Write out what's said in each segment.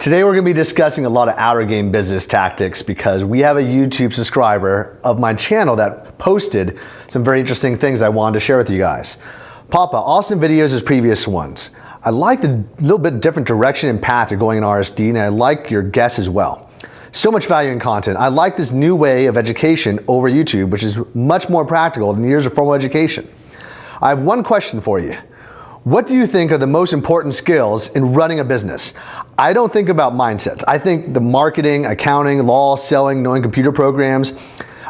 Today we're going to be discussing a lot of outer game business tactics because we have a YouTube subscriber of my channel that posted some very interesting things I wanted to share with you guys. Papa, awesome videos as previous ones. I like the little bit different direction and path you're going in RSD, and I like your guests as well. So much value in content. I like this new way of education over YouTube, which is much more practical than years of formal education. I have one question for you. What do you think are the most important skills in running a business? I don't think about mindsets. I think the marketing, accounting, law, selling, knowing computer programs.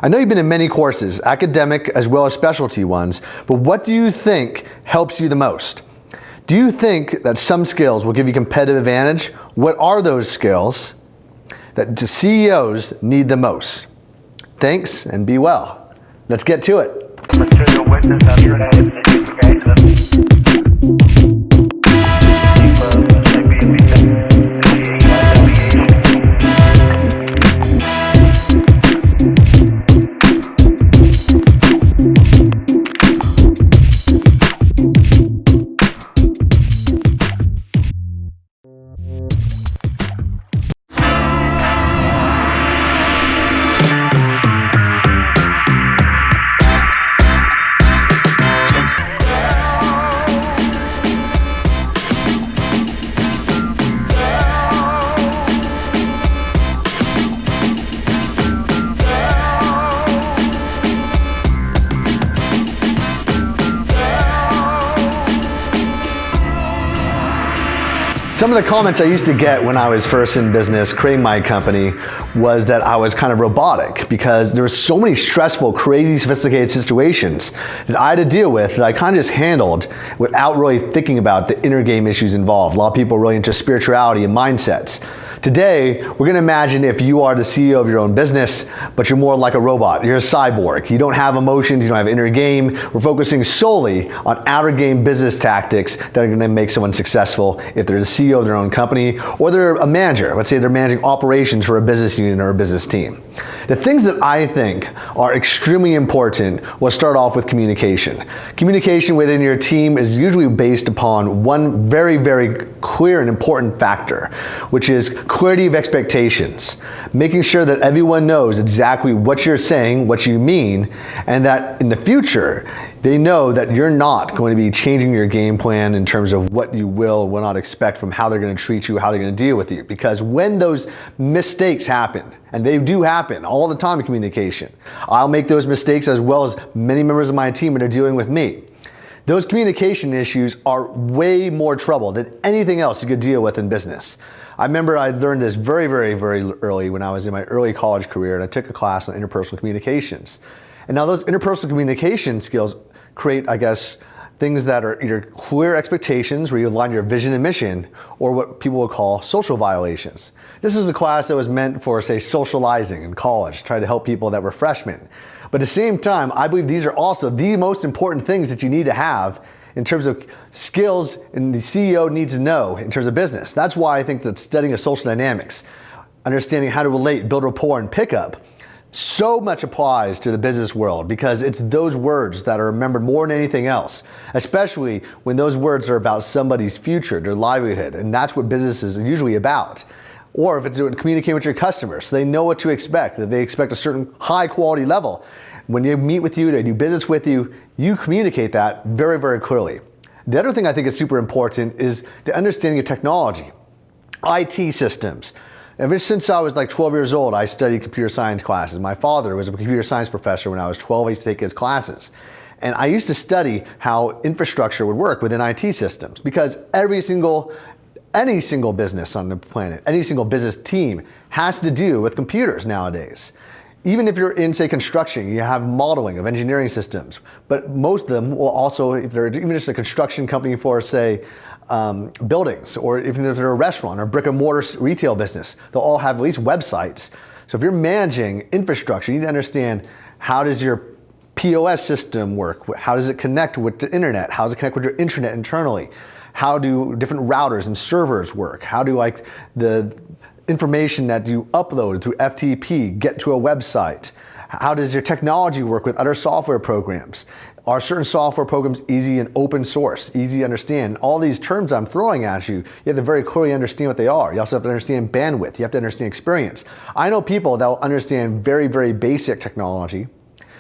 I know you've been in many courses, academic as well as specialty ones, but what do you think helps you the most? Do you think that some skills will give you competitive advantage? What are those skills that CEOs need the most? Thanks and be well. Let's get to it. Some of the comments I used to get when I was first in business, creating my company, was that I was kind of robotic because there were so many stressful, crazy, sophisticated situations that I had to deal with that I kind of just handled without really thinking about the inner game issues involved. A lot of people are really into spirituality and mindsets. Today, we're gonna imagine if you are the CEO of your own business, but you're more like a robot. You're a cyborg. You don't have emotions, you don't have inner game. We're focusing solely on outer game business tactics that are gonna make someone successful if they're the CEO of their own company or they're a manager. Let's say they're managing operations for a business unit or a business team. The things that I think are extremely important will start off with communication. Communication within your team is usually based upon one very, very clear and important factor, which is clarity of expectations. Making sure that everyone knows exactly what you're saying, what you mean, and that in the future, they know that you're not going to be changing your game plan in terms of what you will not expect from how they're going to treat you, how they're going to deal with you. Because when those mistakes happen, and they do happen all the time in communication, I'll make those mistakes as well as many members of my team that are dealing with me. Those communication issues are way more trouble than anything else you could deal with in business. I remember I learned this very, very, very early when I was in my early college career, and I took a class on interpersonal communications. And now those interpersonal communication skills create, I guess, things that are either clear expectations where you align your vision and mission, or what people would call social violations. This was a class that was meant for, say, socializing in college, trying to help people that were freshmen. But at the same time, I believe these are also the most important things that you need to have in terms of skills and the CEO needs to know in terms of business. That's why I think that studying of social dynamics, understanding how to relate, build rapport, and pick up, so much applies to the business world because it's those words that are remembered more than anything else, especially when those words are about somebody's future, their livelihood, and that's what business is usually about. Or if it's communicating with your customers, so they know what to expect, that they expect a certain high quality level. When they meet with you, they do business with you, you communicate that very, very clearly. The other thing I think is super important is the understanding of technology, IT systems. Ever since I was like 12 years old, I studied computer science classes. My father was a computer science professor when I was 12. I used to take his classes. And I used to study how infrastructure would work within IT systems because any single business on the planet, any single business team has to do with computers nowadays. Even if you're in, say, construction, you have modeling of engineering systems, but most of them will also, if they're even just a construction company for, say, buildings, or even if they're a restaurant or brick and mortar retail business, they'll all have at least websites. So if you're managing infrastructure, you need to understand how does your POS system work? How does it connect with the internet? How does it connect with your intranet internally? How do different routers and servers work? How do the information that you upload through FTP get to a website? How does your technology work with other software programs? Are certain software programs easy and open source, easy to understand? All these terms I'm throwing at you, you have to very clearly understand what they are. You also have to understand bandwidth. You have to understand experience. I know people that will understand very, very basic technology,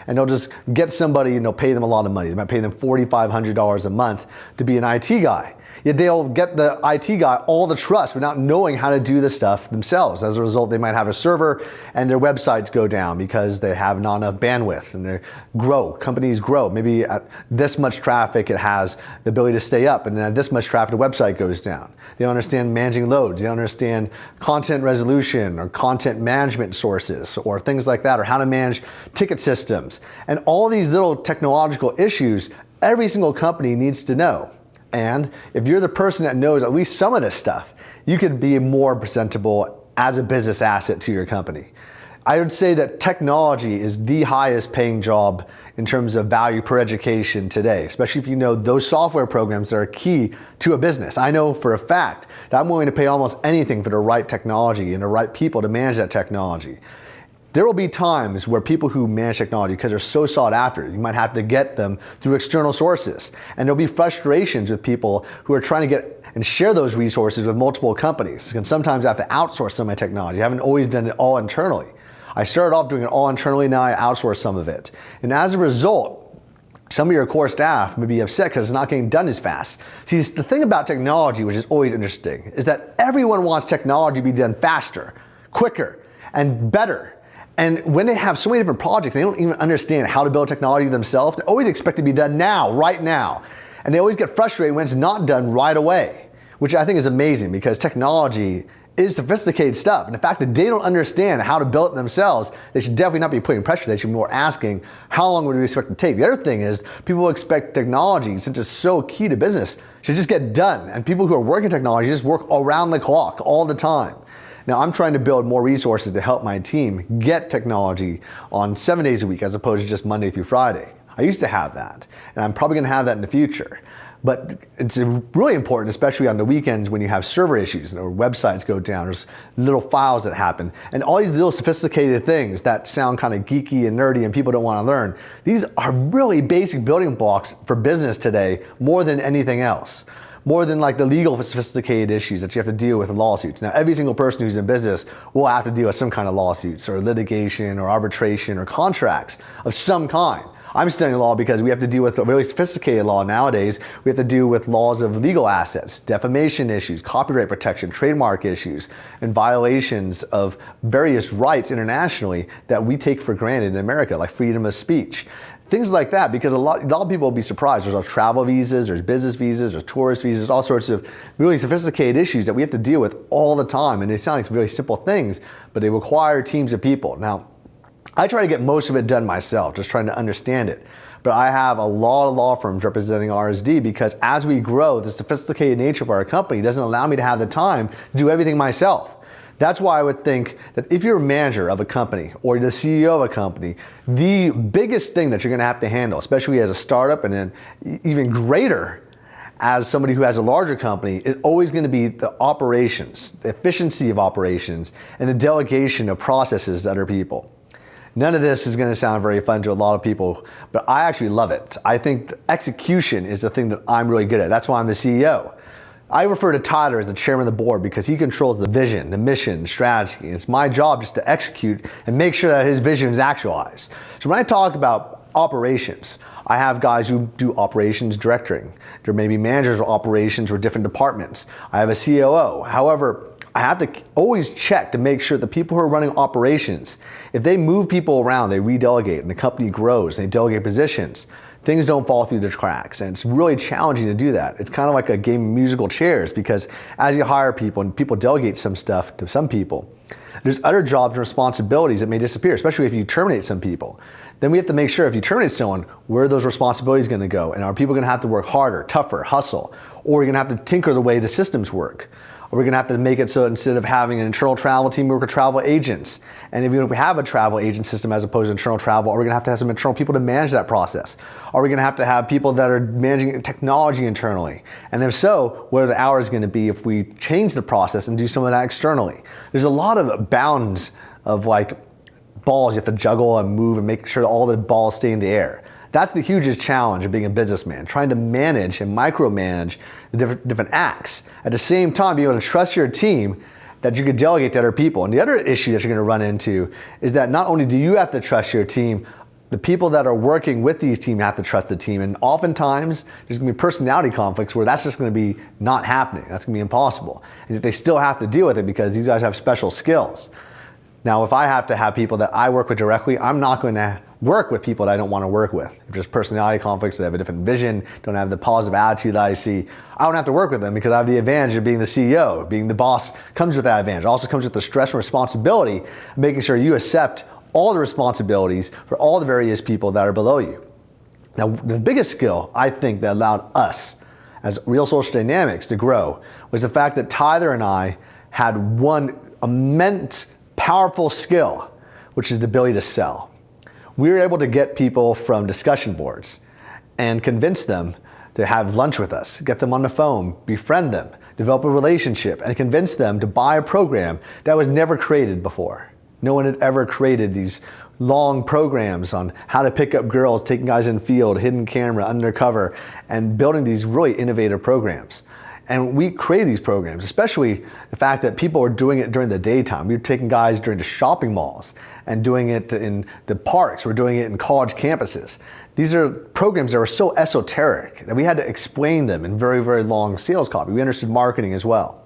and they'll just get somebody and they'll pay them a lot of money. They might pay them $4,500 a month to be an IT guy. Yet they'll get the IT guy all the trust without knowing how to do the stuff themselves. As a result, they might have a server and their websites go down because they have not enough bandwidth, and they grow. Companies grow. Maybe at this much traffic, it has the ability to stay up, and then at this much traffic, the website goes down. They don't understand managing loads. They don't understand content resolution or content management sources or things like that, or how to manage ticket systems. And all these little technological issues, every single company needs to know. And if you're the person that knows at least some of this stuff, you could be more presentable as a business asset to your company. I would say that technology is the highest paying job in terms of value per education today, especially if you know those software programs that are key to a business. I know for a fact that I'm willing to pay almost anything for the right technology and the right people to manage that technology. There will be times where people who manage technology, because they're so sought after, you might have to get them through external sources. And there'll be frustrations with people who are trying to get and share those resources with multiple companies. And sometimes I have to outsource some of my technology. I haven't always done it all internally. I started off doing it all internally, now I outsource some of it. And as a result, some of your core staff may be upset because it's not getting done as fast. See, the thing about technology, which is always interesting, is that everyone wants technology to be done faster, quicker, and better. And when they have so many different projects, they don't even understand how to build technology themselves. They always expect it to be done now, right now. And they always get frustrated when it's not done right away, which I think is amazing because technology is sophisticated stuff. And the fact that they don't understand how to build it themselves, they should definitely not be putting pressure. They should be more asking, how long would we expect it to take? The other thing is, people expect technology, since it's so key to business, should just get done. And people who are working technology just work around the clock all the time. Now, I'm trying to build more resources to help my team get technology on 7 days a week as opposed to just Monday through Friday. I used to have that, and I'm probably gonna have that in the future. But it's really important, especially on the weekends when you have server issues or websites go down, there's little files that happen, and all these little sophisticated things that sound kind of geeky and nerdy and people don't wanna learn. These are really basic building blocks for business today more than anything else. More than like the legal sophisticated issues that you have to deal with in lawsuits. Now, every single person who's in business will have to deal with some kind of lawsuits or litigation or arbitration or contracts of some kind. I'm studying law because we have to deal with a really sophisticated law nowadays. We have to deal with laws of legal assets, defamation issues, copyright protection, trademark issues, and violations of various rights internationally that we take for granted in America, like freedom of speech. Things like that, because a lot of people will be surprised. There's travel visas, there's business visas, there's tourist visas, all sorts of really sophisticated issues that we have to deal with all the time. And they sound like really simple things, but they require teams of people. Now, I try to get most of it done myself, just trying to understand it. But I have a lot of law firms representing RSD because as we grow, the sophisticated nature of our company doesn't allow me to have the time to do everything myself. That's why I would think that if you're a manager of a company or the CEO of a company, the biggest thing that you're gonna have to handle, especially as a startup and then even greater as somebody who has a larger company, is always gonna be the operations, the efficiency of operations, and the delegation of processes to other people. None of this is gonna sound very fun to a lot of people, but I actually love it. I think the execution is the thing that I'm really good at. That's why I'm the CEO. I refer to Tyler as the chairman of the board because he controls the vision, the mission, the strategy. And it's my job just to execute and make sure that his vision is actualized. So when I talk about operations, I have guys who do operations directing. There may be managers of operations or different departments. I have a COO. However, I have to always check to make sure the people who are running operations, if they move people around, they redelegate and the company grows, they delegate positions, things don't fall through the cracks. And it's really challenging to do that. It's kind of like a game of musical chairs because as you hire people and people delegate some stuff to some people, there's other jobs and responsibilities that may disappear, especially if you terminate some people. Then we have to make sure if you terminate someone, where are those responsibilities gonna go? And are people gonna have to work harder, tougher, hustle? Or are we gonna have to tinker the way the systems work? Or we're gonna have to make it so instead of having an internal travel team, we work with travel agents. And even if we have a travel agent system as opposed to internal travel, are we gonna have some internal people to manage that process? Are we gonna have people that are managing technology internally? And if so, what are the hours gonna be if we change the process and do some of that externally? There's a lot of bounds of like balls you have to juggle and move and make sure that all the balls stay in the air. That's the hugest challenge of being a businessman, trying to manage and micromanage the different acts. At the same time, being able to trust your team that you could delegate to other people. And the other issue that you're going to run into is that not only do you have to trust your team, the people that are working with these teams have to trust the team. And oftentimes, there's going to be personality conflicts where that's just going to be not happening. That's going to be impossible. And they still have to deal with it because these guys have special skills. Now, if I have to have people that I work with directly, I'm not going to work with people that I don't want to work with. If there's personality conflicts, they have a different vision, don't have the positive attitude that I see, I don't have to work with them because I have the advantage of being the CEO. Being the boss comes with that advantage. It also comes with the stress and responsibility of making sure you accept all the responsibilities for all the various people that are below you. Now, the biggest skill I think that allowed us as Real Social Dynamics to grow was the fact that Tyler and I had one immense, powerful skill, which is the ability to sell. We were able to get people from discussion boards and convince them to have lunch with us, get them on the phone, befriend them, develop a relationship, and convince them to buy a program that was never created before. No one had ever created these long programs on how to pick up girls, taking guys in field, hidden camera, undercover, and building these really innovative programs. And we created these programs, especially the fact that people were doing it during the daytime. We were taking guys during the shopping malls and doing it in the parks. We're doing it in college campuses. These are programs that were so esoteric that we had to explain them in very, very long sales copy. We understood marketing as well.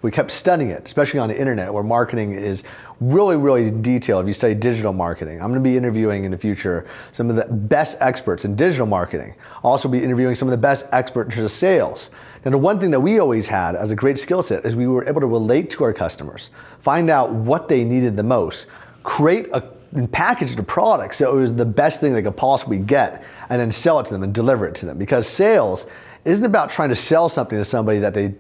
We kept studying it, especially on the internet where marketing is really, really detailed. If you study digital marketing, I'm going to be interviewing in the future some of the best experts in digital marketing. I'll also be interviewing some of the best experts in terms of sales. Now, the one thing that we always had as a great skill set is we were able to relate to our customers, find out what they needed the most, create and package the product so it was the best thing they could possibly get, and then sell it to them and deliver it to them. Because sales isn't about trying to sell something to somebody that they,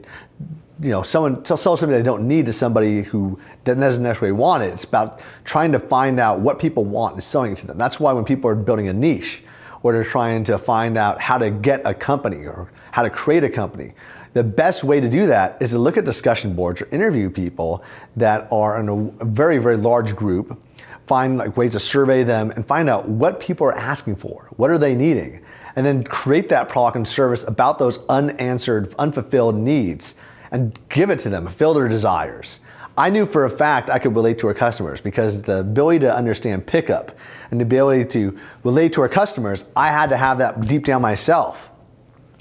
someone sell something they don't need to somebody who doesn't necessarily want it. It's about trying to find out what people want and selling it to them. That's why when people are building a niche or they're trying to find out how to get a company or how to create a company, the best way to do that is to look at discussion boards or interview people that are in a very, very large group, find ways to survey them and find out what people are asking for, what are they needing, and then create that product and service about those unanswered, unfulfilled needs and give it to them, fill their desires. I knew for a fact I could relate to our customers because the ability to understand pickup and the ability to relate to our customers, I had to have that deep down myself.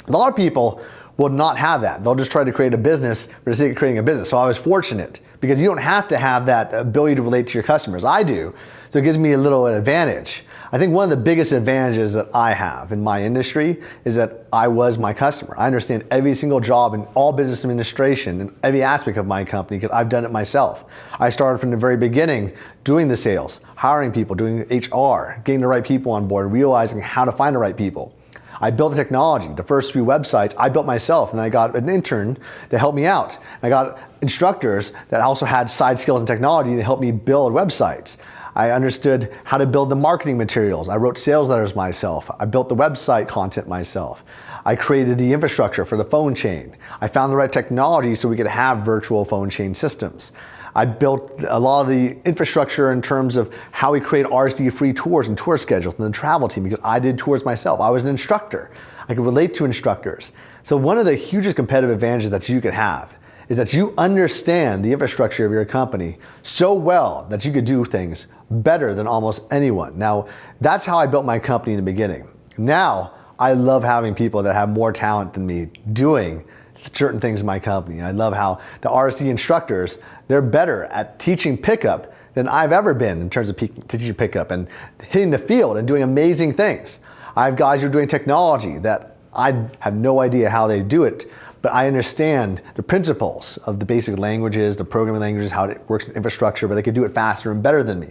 A lot of people will not have that. They'll just try to create a business for the sake of creating a business. So I was fortunate because you don't have to have that ability to relate to your customers. I do, so it gives me a little advantage. I think one of the biggest advantages that I have in my industry is that I was my customer. I understand every single job in all business administration and every aspect of my company because I've done it myself. I started from the very beginning doing the sales, hiring people, doing HR, getting the right people on board, realizing how to find the right people. I built the technology. The first few websites I built myself, and I got an intern to help me out. I got instructors that also had side skills in technology to help me build websites. I understood how to build the marketing materials. I wrote sales letters myself. I built the website content myself. I created the infrastructure for the phone chain. I found the right technology so we could have virtual phone chain systems. I built a lot of the infrastructure in terms of how we create RSD-free tours and tour schedules and the travel team because I did tours myself. I was an instructor. I could relate to instructors. So one of the hugest competitive advantages that you could have is that you understand the infrastructure of your company so well that you could do things better than almost anyone. Now, that's how I built my company in the beginning. Now, I love having people that have more talent than me doing certain things in my company. I love how the RSC instructors, they're better at teaching pickup than I've ever been in terms of teaching pickup and hitting the field and doing amazing things. I have guys who are doing technology that I have no idea how they do it, but I understand the principles of the basic languages, the programming languages, how it works in infrastructure, but they could do it faster and better than me.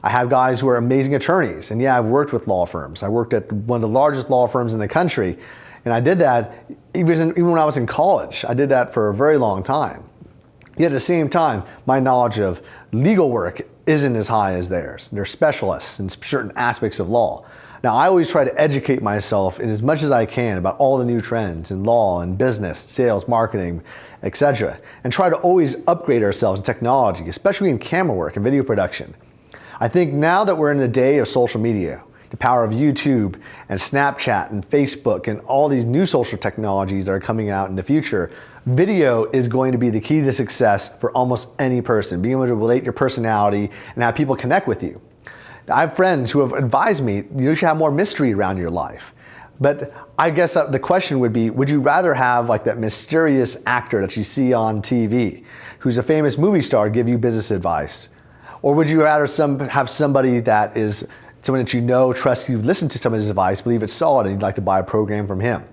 I have guys who are amazing attorneys, and yeah, I've worked with law firms. I worked at one of the largest law firms in the country, and I did that even when I was in college. I did that for a very long time. Yet at the same time, my knowledge of legal work isn't as high as theirs. They're specialists in certain aspects of law. Now, I always try to educate myself in as much as I can about all the new trends in law and business, sales, marketing, etc., and try to always upgrade ourselves in technology, especially in camera work and video production. I think now that we're in the day of social media, the power of YouTube and Snapchat and Facebook and all these new social technologies that are coming out in the future, video is going to be the key to success for almost any person, being able to relate your personality and have people connect with you. I have friends who have advised me, you should have more mystery around your life. But I guess the question would be, would you rather have like that mysterious actor that you see on TV, who's a famous movie star, give you business advice? Or would you rather have somebody that is someone that you know, trust you, listen to some of his advice, believe it's solid, and you'd like to buy a program from him?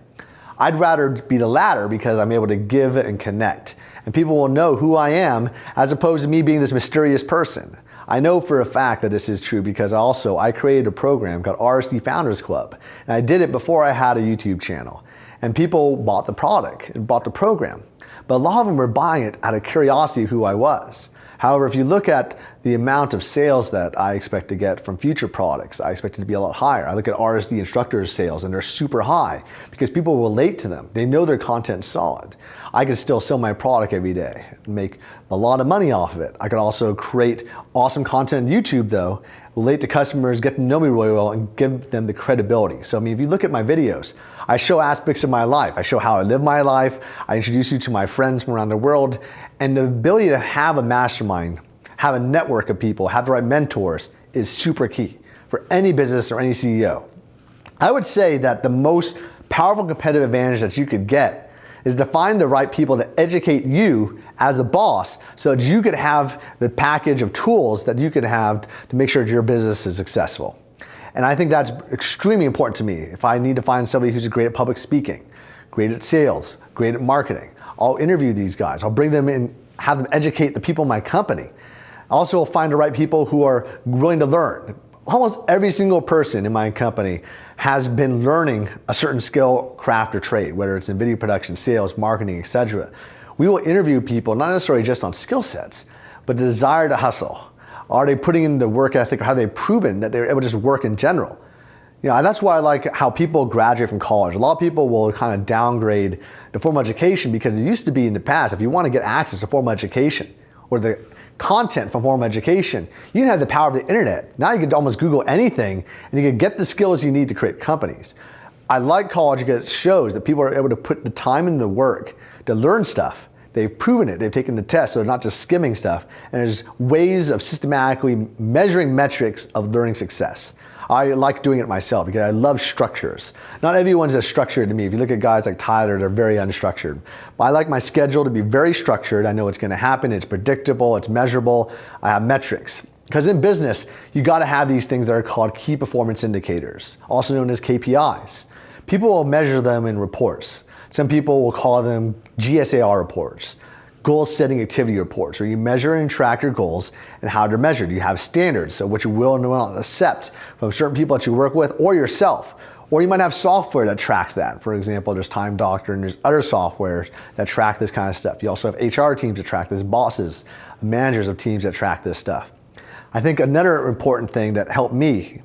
I'd rather be the latter because I'm able to give and connect. And people will know who I am as opposed to me being this mysterious person. I know for a fact that this is true because I created a program called RSD Founders Club. And I did it before I had a YouTube channel. And people bought the product and bought the program. But a lot of them were buying it out of curiosity of who I was. However, if you look at the amount of sales that I expect to get from future products, I expect it to be a lot higher. I look at RSD instructors' sales and they're super high because people relate to them. They know their content's solid. I could still sell my product every day and make a lot of money off of it. I could also create awesome content on YouTube though, relate to customers, get to know me really well, and give them the credibility. So I mean, if you look at my videos, I show aspects of my life. I show how I live my life. I introduce you to my friends from around the world. And the ability to have a mastermind, have a network of people, have the right mentors is super key for any business or any CEO. I would say that the most powerful competitive advantage that you could get is to find the right people that educate you as a boss so that you could have the package of tools that you could have to make sure that your business is successful. And I think that's extremely important to me. If I need to find somebody who's great at public speaking, great at sales, great at marketing, I'll interview these guys. I'll bring them in, have them educate the people in my company. I also will find the right people who are willing to learn. Almost every single person in my company has been learning a certain skill, craft, or trade, whether it's in video production, sales, marketing, etc. We will interview people not necessarily just on skill sets, but the desire to hustle. Are they putting in the work ethic, or have they proven that they're able to just work in general? You know, that's why I like how people graduate from college. A lot of people will kind of downgrade the formal education because it used to be in the past, if you want to get access to formal education or the content from formal education, you didn't have the power of the internet. Now you can almost Google anything and you can get the skills you need to create companies. I like college because it shows that people are able to put the time into work to learn stuff. They've proven it. They've taken the test, so they're not just skimming stuff. And there's ways of systematically measuring metrics of learning success. I like doing it myself because I love structures. Not everyone's as structured to me. If you look at guys like Tyler, they're very unstructured. But I like my schedule to be very structured. I know what's going to happen. It's predictable. It's measurable. I have metrics. Because in business, you got to have these things that are called key performance indicators, also known as KPIs. People will measure them in reports. Some people will call them GSAR reports, goal setting activity reports, where you measure and track your goals and how they're measured. You have standards, so what you will and will not accept from certain people that you work with or yourself. Or you might have software that tracks that. For example, there's Time Doctor and there's other softwares that track this kind of stuff. You also have HR teams that track this, bosses, managers of teams that track this stuff. I think another important thing that helped me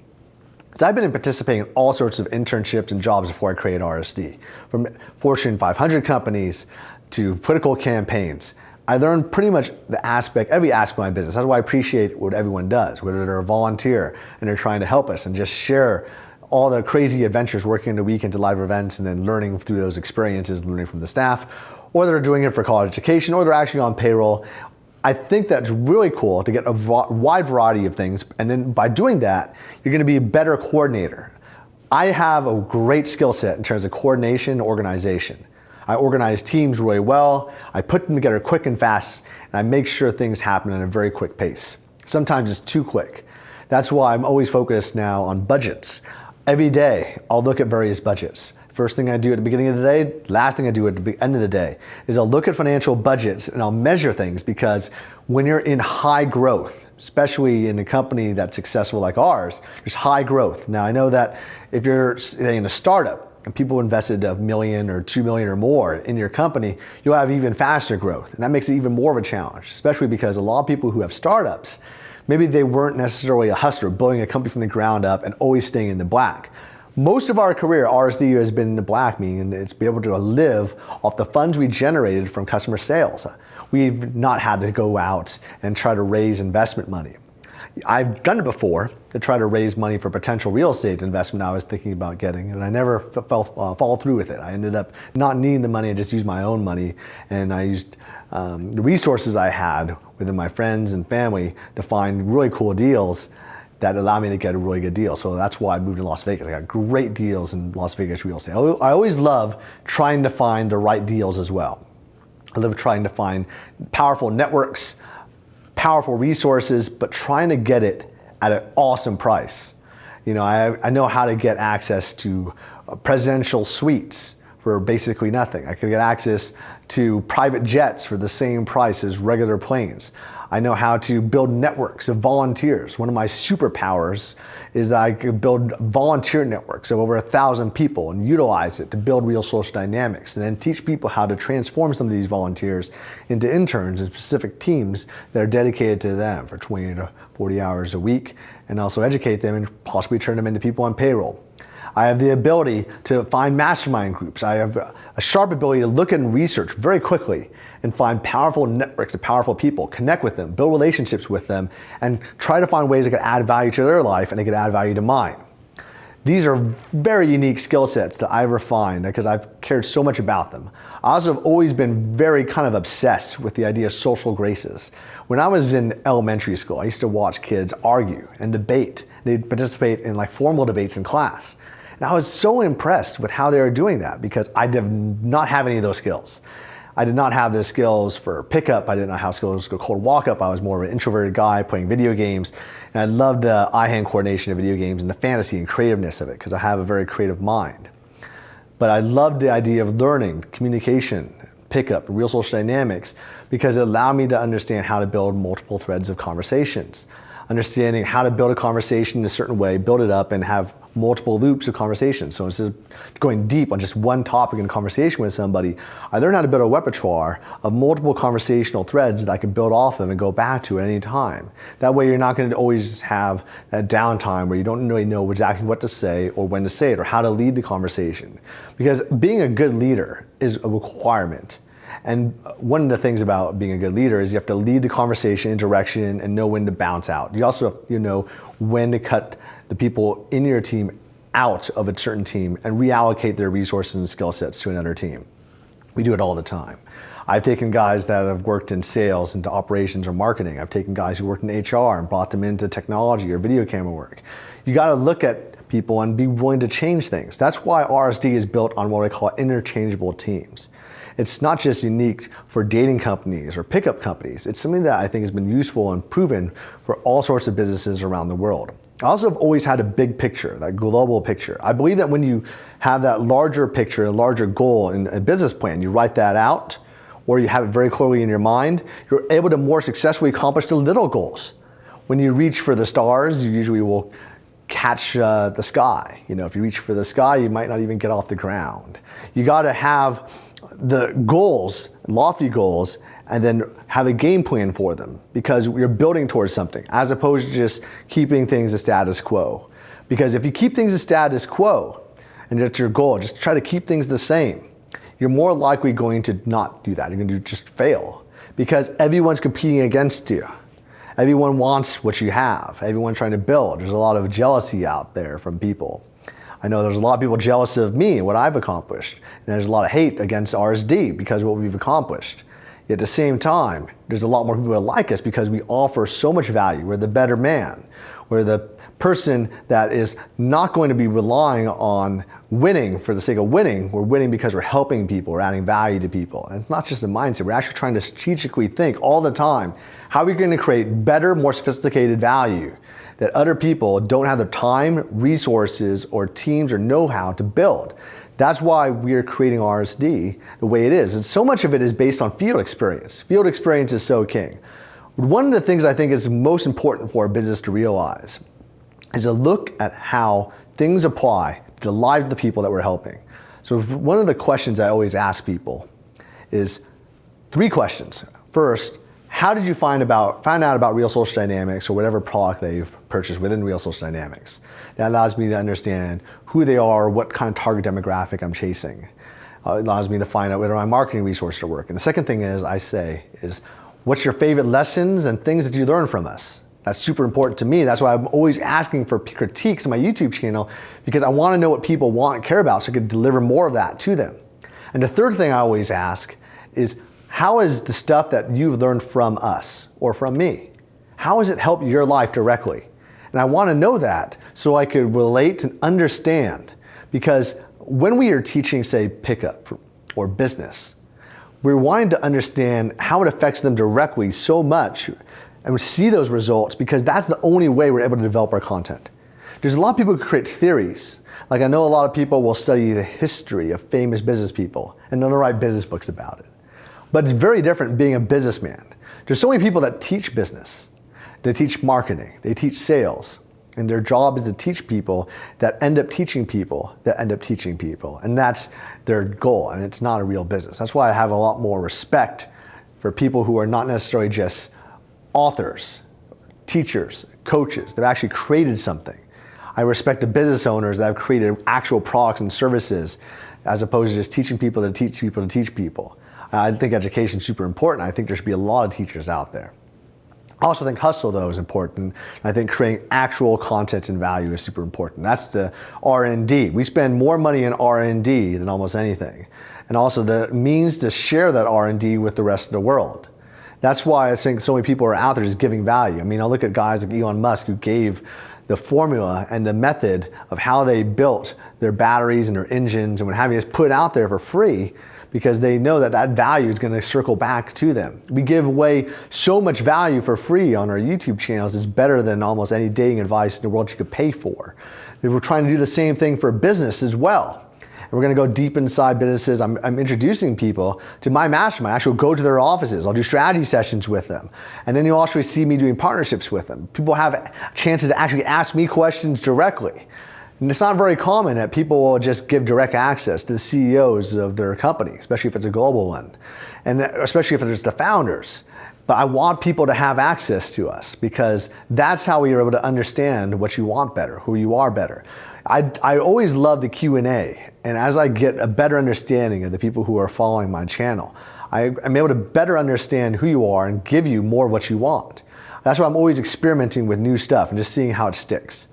is I've been participating in all sorts of internships and jobs before I created RSD, from Fortune 500 companies to political campaigns. I learned pretty much every aspect of my business. That's why I appreciate what everyone does, whether they're a volunteer and they're trying to help us and just share all the crazy adventures, working in the weekend to live events and then learning through those experiences, learning from the staff, or they're doing it for college education, or they're actually on payroll. I think that's really cool to get a wide variety of things. And then by doing that, you're going to be a better coordinator. I have a great skill set in terms of coordination and organization. I organize teams really well. I put them together quick and fast, and I make sure things happen at a very quick pace. Sometimes it's too quick. That's why I'm always focused now on budgets. Every day, I'll look at various budgets. First thing I do at the beginning of the day, last thing I do at the end of the day, is I'll look at financial budgets and I'll measure things, because when you're in high growth, especially in a company that's successful like ours, there's high growth. Now I know that if you're in a startup, and people invested $1 million or $2 million or more in your company, you'll have even faster growth. And that makes it even more of a challenge, especially because a lot of people who have startups, maybe they weren't necessarily a hustler, building a company from the ground up and always staying in the black. Most of our career, RSD has been in the black, meaning it's been able to live off the funds we generated from customer sales. We've not had to go out and try to raise investment money. I've done it before to try to raise money for potential real estate investment I was thinking about getting, and I never followed through with it. I ended up not needing the money and just used my own money, and I used the resources I had within my friends and family to find really cool deals that allowed me to get a really good deal. So that's why I moved to Las Vegas. I got great deals in Las Vegas real estate. I always love trying to find the right deals as well. I love trying to find powerful networks, powerful resources, but trying to get it at an awesome price. You know, I know how to get access to presidential suites for basically nothing. I could get access to private jets for the same price as regular planes. I know how to build networks of volunteers. One of my superpowers is that I could build volunteer networks of over 1,000 people and utilize it to build real social dynamics, and then teach people how to transform some of these volunteers into interns and specific teams that are dedicated to them for 20 to 40 hours a week, and also educate them and possibly turn them into people on payroll. I have the ability to find mastermind groups. I have a sharp ability to look and research very quickly and find powerful networks of powerful people, connect with them, build relationships with them, and try to find ways that can add value to their life and they can add value to mine. These are very unique skill sets that I've refined because I've cared so much about them. I also have always been very kind of obsessed with the idea of social graces. When I was in elementary school, I used to watch kids argue and debate. They'd participate in like formal debates in class. And I was so impressed with how they were doing that because I did not have any of those skills. I did not have the skills for pickup. I did not have skills for cold walk-up. I was more of an introverted guy playing video games. And I loved the eye-hand coordination of video games and the fantasy and creativeness of it because I have a very creative mind. But I loved the idea of learning, communication, pickup, real social dynamics because it allowed me to understand how to build multiple threads of conversations. Understanding how to build a conversation in a certain way, build it up, and have multiple loops of conversation. So instead of going deep on just one topic in conversation with somebody, I learned how to build a repertoire of multiple conversational threads that I can build off of and go back to at any time. That way you're not going to always have that downtime where you don't really know exactly what to say or when to say it or how to lead the conversation. Because being a good leader is a requirement. And one of the things about being a good leader is you have to lead the conversation in direction and know when to bounce out. You also have to know when to cut the people in your team out of a certain team and reallocate their resources and skill sets to another team. We do it all the time. I've taken guys that have worked in sales into operations or marketing. I've taken guys who worked in HR and brought them into technology or video camera work. You got to look at people and be willing to change things. That's why RSD is built on what I call interchangeable teams. It's not just unique for dating companies or pickup companies. It's something that I think has been useful and proven for all sorts of businesses around the world. I also have always had a big picture, that global picture. I believe that when you have that larger picture, a larger goal in a business plan, you write that out or you have it very clearly in your mind, you're able to more successfully accomplish the little goals. When you reach for the stars, you usually will catch the sky. You know, if you reach for the sky, you might not even get off the ground. You got to have the goals, lofty goals, and then have a game plan for them because you're building towards something as opposed to just keeping things the status quo. Because if you keep things the status quo and that's your goal, just try to keep things the same, you're more likely going to not do that. You're going to just fail because everyone's competing against you. Everyone wants what you have. Everyone's trying to build. There's a lot of jealousy out there from people. I know there's a lot of people jealous of me and what I've accomplished. And there's a lot of hate against RSD because of what we've accomplished. Yet at the same time, there's a lot more people that like us because we offer so much value. We're the better man. We're the person that is not going to be relying on winning for the sake of winning. We're winning because we're helping people, we're adding value to people. And it's not just a mindset, we're actually trying to strategically think all the time, how are we going to create better, more sophisticated value that other people don't have the time, resources, or teams or know-how to build. That's why we're creating RSD the way it is. And so much of it is based on field experience. Field experience is so king. One of the things I think is most important for a business to realize is to look at how things apply to the lives of the people that we're helping. So one of the questions I always ask people is 3 questions. First, how did you find out about Real Social Dynamics or whatever product they've purchased within Real Social Dynamics? That allows me to understand who they are, what kind of target demographic I'm chasing. It allows me to find out whether my marketing resources are working. The second thing is, what's your favorite lessons and things that you learned from us? That's super important to me. That's why I'm always asking for critiques on my YouTube channel, because I want to know what people want and care about so I can deliver more of that to them. And the third thing I always ask is, how is the stuff that you've learned from us or from me, how has it helped your life directly? And I want to know that so I could relate and understand, because when we are teaching, say, pickup or business, we're wanting to understand how it affects them directly so much, and we see those results, because that's the only way we're able to develop our content. There's a lot of people who create theories. Like, I know a lot of people will study the history of famous business people and they'll write business books about it. But it's very different being a businessman. There's so many people that teach business. They teach marketing, they teach sales, and their job is to teach people that end up teaching people that end up teaching people. And that's their goal, and it's not a real business. That's why I have a lot more respect for people who are not necessarily just authors, teachers, coaches. They've actually created something. I respect the business owners that have created actual products and services, as opposed to just teaching people to teach people to teach people. I think education is super important. I think there should be a lot of teachers out there. I also think hustle, though, is important. I think creating actual content and value is super important. That's the R&D. We spend more money in R&D than almost anything. And also the means to share that R&D with the rest of the world. That's why I think so many people are out there just giving value. I mean, I look at guys like Elon Musk, who gave the formula and the method of how they built their batteries and their engines and what have you, just put it out there for free, because they know that that value is going to circle back to them. We give away so much value for free on our YouTube channels. It's better than almost any dating advice in the world you could pay for. We're trying to do the same thing for business as well. And we're going to go deep inside businesses. I'm introducing people to my mastermind. I actually go to their offices. I'll do strategy sessions with them. And then you'll also see me doing partnerships with them. People have chances to actually ask me questions directly. And it's not very common that people will just give direct access to the CEOs of their company, especially if it's a global one, and especially if it's the founders. But I want people to have access to us, because that's how we are able to understand what you want better, who you are better. I always love the Q&A, and as I get a better understanding of the people who are following my channel, I'm able to better understand who you are and give you more of what you want. That's why I'm always experimenting with new stuff and just seeing how it sticks.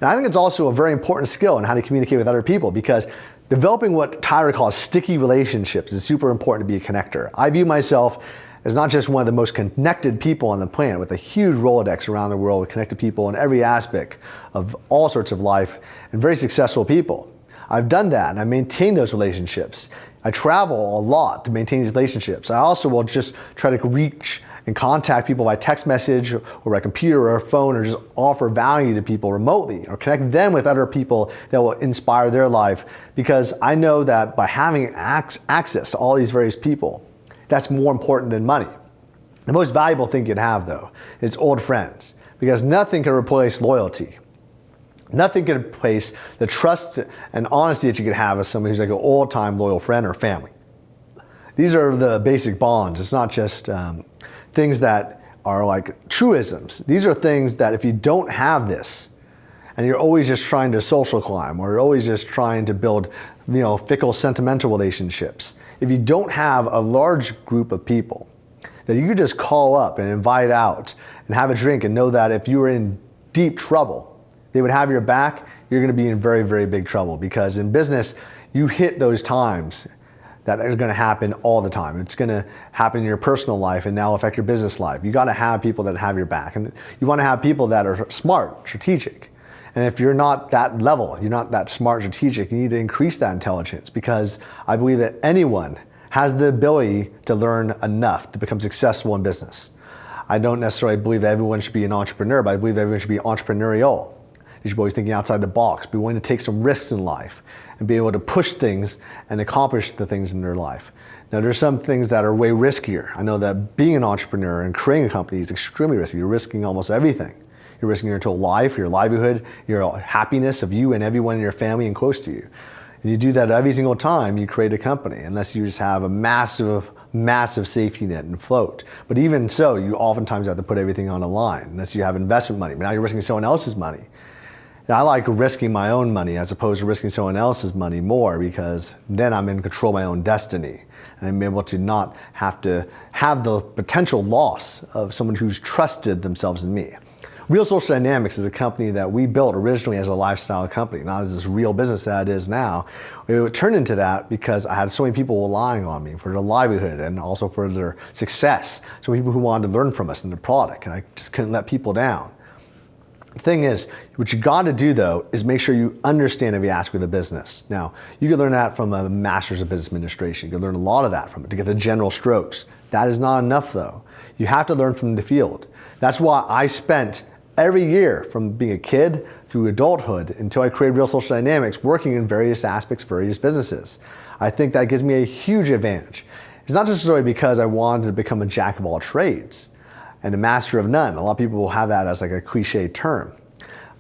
And I think it's also a very important skill in how to communicate with other people, because developing what Tyler calls sticky relationships is super important to be a connector. I view myself as not just one of the most connected people on the planet, with a huge Rolodex around the world with connected people in every aspect of all sorts of life, and very successful people. I've done that, and I maintain those relationships. I travel a lot to maintain these relationships. I also will just try to reach and contact people by text message or by computer or phone, or just offer value to people remotely, or connect them with other people that will inspire their life, because I know that by having access to all these various people, that's more important than money. The most valuable thing you can have, though, is old friends, because nothing can replace loyalty. Nothing can replace the trust and honesty that you can have with somebody who's like an old-time loyal friend or family. These are the basic bonds. It's not just things that are like truisms. These are things that if you don't have this, and you're always just trying to social climb, or you're always just trying to build, fickle sentimental relationships, if you don't have a large group of people that you could just call up and invite out and have a drink, and know that if you were in deep trouble, they would have your back, you're going to be in very, very big trouble. Because in business, you hit those times that is going to happen all the time. It's going to happen in your personal life and now affect your business life. You got to have people that have your back, and you want to have people that are smart, strategic. And if you're not that level, you're not that smart, strategic, you need to increase that intelligence, because I believe that anyone has the ability to learn enough to become successful in business. I don't necessarily believe that everyone should be an entrepreneur, but I believe that everyone should be entrepreneurial. You should be always thinking outside the box, be willing to take some risks in life, and be able to push things and accomplish the things in their life. Now, there's some things that are way riskier. I know that being an entrepreneur and creating a company is extremely risky. You're risking almost everything. You're risking your total life, your livelihood, your happiness of you and everyone in your family and close to you. And you do that every single time you create a company, unless you just have a massive, massive safety net and float. But even so, you oftentimes have to put everything on the line, unless you have investment money. But now you're risking someone else's money. And I like risking my own money as opposed to risking someone else's money more, because then I'm in control of my own destiny. And I'm able to not have to have the potential loss of someone who's trusted themselves in me. Real Social Dynamics is a company that we built originally as a lifestyle company, not as this real business that it is now. It turned into that because I had so many people relying on me for their livelihood and also for their success. So people who wanted to learn from us and the product, and I just couldn't let people down. The thing is, what you got to do though is make sure you understand every aspect of the business. Now, you can learn that from a master's of business administration. You can learn a lot of that from it to get the general strokes. That is not enough though. You have to learn from the field. That's why I spent every year from being a kid through adulthood until I created Real Social Dynamics working in various aspects of various businesses. I think that gives me a huge advantage. It's not necessarily because I wanted to become a jack of all trades and a master of none. A lot of people will have that as like a cliche term.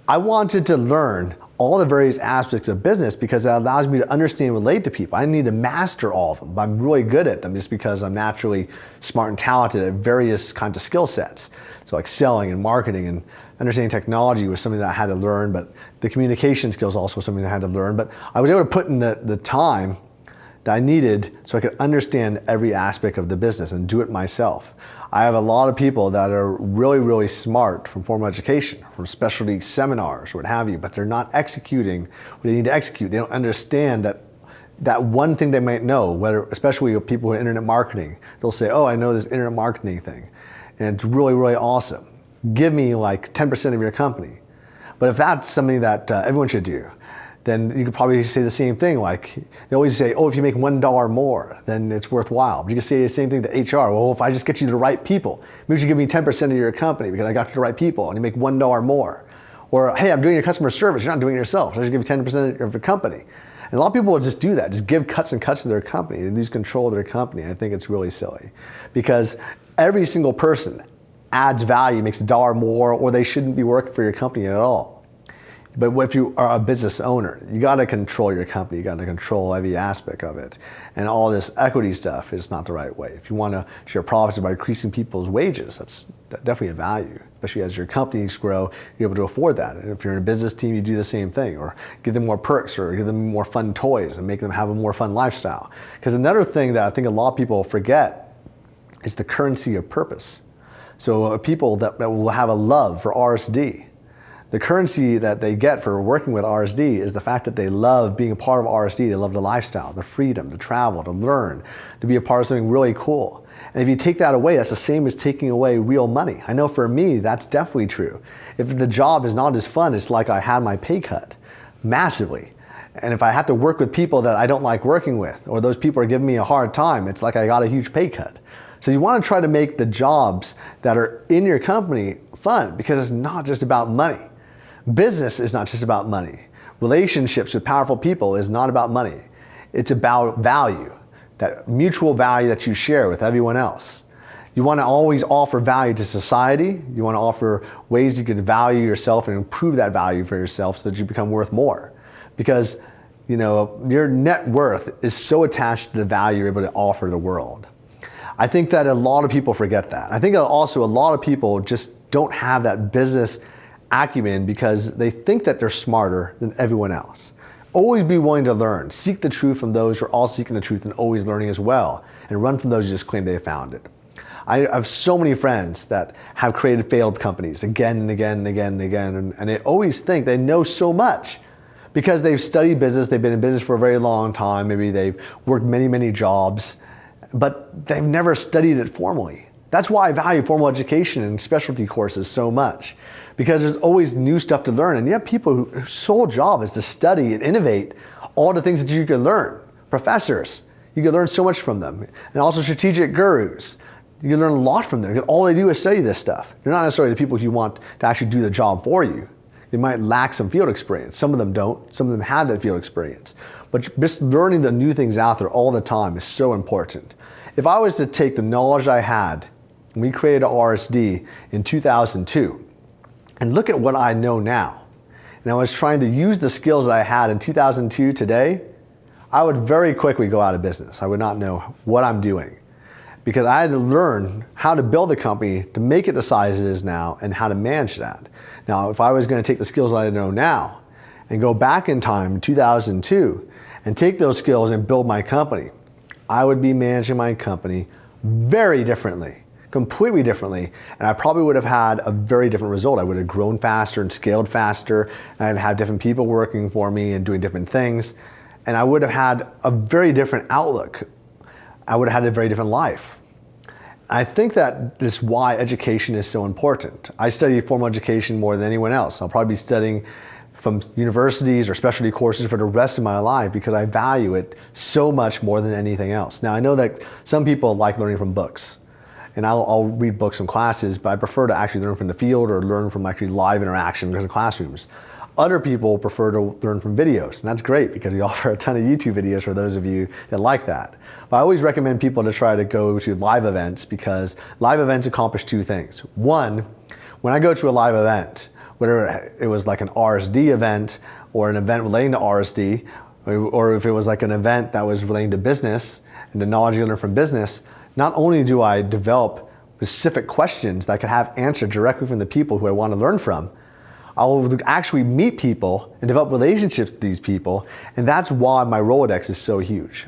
I wanted to learn all the various aspects of business because it allows me to understand and relate to people. I need to master all of them, but I'm really good at them just because I'm naturally smart and talented at various kinds of skill sets. So like selling and marketing and understanding technology was something that I had to learn, but the communication skills also was something that I had to learn. But I was able to put in the time that I needed so I could understand every aspect of the business and do it myself. I have a lot of people that are really, really smart from formal education, from specialty seminars, what have you, but they're not executing what they need to execute. They don't understand that one thing they might know, whether, especially with people in internet marketing. They'll say, oh, I know this internet marketing thing, and it's really, really awesome. Give me like 10% of your company. But if that's something that everyone should do, then you could probably say the same thing. Like they always say, oh, if you make $1 more, then it's worthwhile. But you can say the same thing to HR. Well, if I just get you the right people, maybe you should give me 10% of your company because I got you the right people and you make $1 more. Or, hey, I'm doing your customer service. You're not doing it yourself. So I should give you 10% of your company. And a lot of people will just do that, just give cuts and cuts to their company and lose control of their company. I think it's really silly because every single person adds value, makes $1 more, or they shouldn't be working for your company at all. But what if you are a business owner? You got to control your company. You got to control every aspect of it. And all this equity stuff is not the right way. If you want to share profits by increasing people's wages, that's definitely a value. Especially as your companies grow, you're able to afford that. And if you're in a business team, you do the same thing, or give them more perks, or give them more fun toys, and make them have a more fun lifestyle. Because another thing that I think a lot of people forget is the currency of purpose. So people that will have a love for RSD. The currency that they get for working with RSD is the fact that they love being a part of RSD. They love the lifestyle, the freedom, to travel, to learn, to be a part of something really cool. And if you take that away, that's the same as taking away real money. I know for me, that's definitely true. If the job is not as fun, it's like I had my pay cut massively. And if I have to work with people that I don't like working with, or those people are giving me a hard time, it's like I got a huge pay cut. So you want to try to make the jobs that are in your company fun because it's not just about money. Business is not just about money. Relationships with powerful people is not about money. It's about value, that mutual value that you share with everyone else. You want to always offer value to society. You want to offer ways you can value yourself and improve that value for yourself so that you become worth more. Because your net worth is so attached to the value you're able to offer the world. I think that a lot of people forget that. I think also a lot of people just don't have that business acumen because they think that they're smarter than everyone else. Always be willing to learn. Seek the truth from those who are all seeking the truth and always learning as well. And run from those who just claim they found it. I have so many friends that have created failed companies again and again and again and again. And they always think they know so much because they've studied business. They've been in business for a very long time. Maybe they've worked many, many jobs, but they've never studied it formally. That's why I value formal education and specialty courses so much, because there's always new stuff to learn. And you have people whose sole job is to study and innovate all the things that you can learn. Professors, you can learn so much from them. And also strategic gurus, you can learn a lot from them because all they do is study this stuff. They're not necessarily the people you want to actually do the job for you. They might lack some field experience. Some of them don't. Some of them have that field experience. But just learning the new things out there all the time is so important. If I was to take the knowledge I had when we created RSD in 2002 and look at what I know now, and I was trying to use the skills that I had in 2002 today, I would very quickly go out of business. I would not know what I'm doing because I had to learn how to build a company to make it the size it is now and how to manage that. Now, if I was going to take the skills that I know now and go back in time, 2002, and take those skills and build my company, I would be managing my company very differently, completely differently, and I probably would have had a very different result. I would have grown faster and scaled faster, and I'd have different people working for me and doing different things, and I would have had a very different outlook. I would have had a very different life. I think that is why education is so important. I study formal education more than anyone else. I'll probably be studying from universities or specialty courses for the rest of my life because I value it so much more than anything else. Now, I know that some people like learning from books, and I'll read books in classes, but I prefer to actually learn from the field or learn from actually live interaction in the classrooms. Other people prefer to learn from videos, and that's great because we offer a ton of YouTube videos for those of you that like that. But I always recommend people to try to go to live events because live events accomplish two things. One, when I go to a live event, whether it was like an RSD event or an event relating to RSD, or if it was like an event that was relating to business and the knowledge you learn from business, not only do I develop specific questions that I can have answered directly from the people who I want to learn from, I will actually meet people and develop relationships with these people, and that's why my Rolodex is so huge.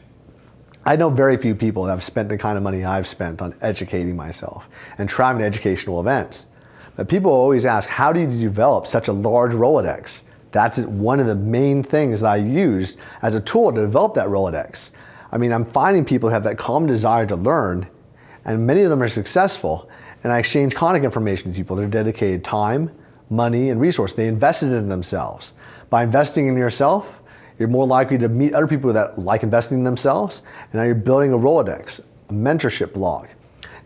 I know very few people that have spent the kind of money I've spent on educating myself and traveling to educational events. But people always ask, how do you develop such a large Rolodex? That's one of the main things that I used as a tool to develop that Rolodex. I mean, I'm finding people who have that common desire to learn, and many of them are successful, and I exchange contact information with people. They're dedicated time, money, and resources. They invested in themselves. By investing in yourself, you're more likely to meet other people that like investing in themselves, and now you're building a Rolodex, a mentorship blog.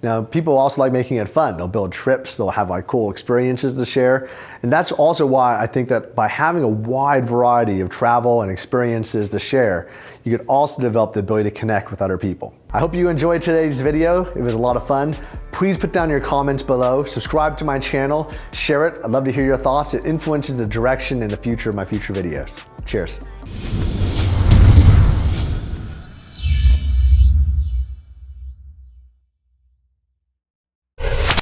Now, people also like making it fun. They'll build trips, they'll have like cool experiences to share, and that's also why I think that by having a wide variety of travel and experiences to share, you could also develop the ability to connect with other people. I hope you enjoyed today's video. It was a lot of fun. Please put down your comments below, subscribe to my channel, share it. I'd love to hear your thoughts. It influences the direction and the future of my future videos. Cheers.